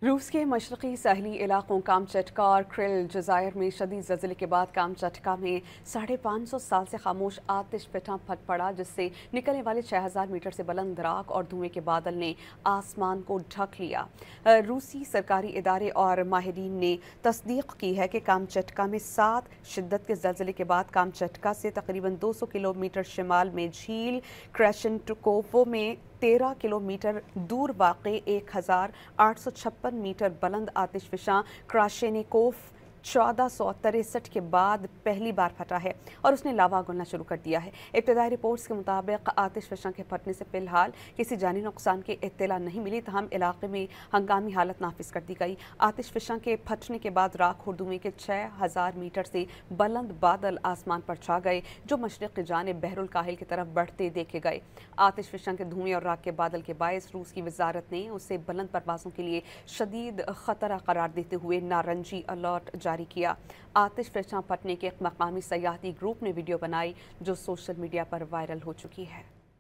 रूस के मशरक़ी साहली इलाकों कामचटका और क्रिल जज़ायर में शदीद ज़लज़ले के बाद कामचटका में 550 साल से खामोश आतिश फटा फट पड़ा, जिससे निकलने वाले 6000 मीटर से बुलंद राख और धुएं के बादल ने आसमान को ढक लिया। रूसी सरकारी इदारे और माहिरीन ने तस्दीक की है कि कामचटका में 7 शिद्दत के ज़लज़ले के बाद कामचटका से तकरीबन 200 किलोमीटर शिमाल में झील क्रेशेंटकोवो में 13 किलोमीटर दूर वाक़े 1856 मीटर बुलंद आतिशफ़शां क्राशेनिकोव 1463 के बाद पहली बार फटा है और उसने लावा उगलना शुरू कर दिया है। इब्तदाई रिपोर्ट्स के मुताबिक आतिशफ़शां के फटने से फ़िलहाल किसी जानी नुकसान की इत्तला नहीं मिली, तहम इलाके में हंगामी हालत नाफिज कर दी गई। आतिशफ़शां के फटने के बाद राख और धुएं के 6000 मीटर से बुलंद बादल आसमान पर छा गए, जो मशरिक़ की जानिब बहरुल काहिल की तरफ बढ़ते देखे गए। आतिशफ़शां के धुएं और राख के बादल के बायस रूस की वजारत ने उसे बुलंद परवाज़ों के लिए शदीद ख़तरा करार देते हुए नारंगी अलर्ट जारी किया। आतिशफ़शां फटने के एक मकामी सयाहती ग्रुप ने वीडियो बनाई, जो सोशल मीडिया पर वायरल हो चुकी है।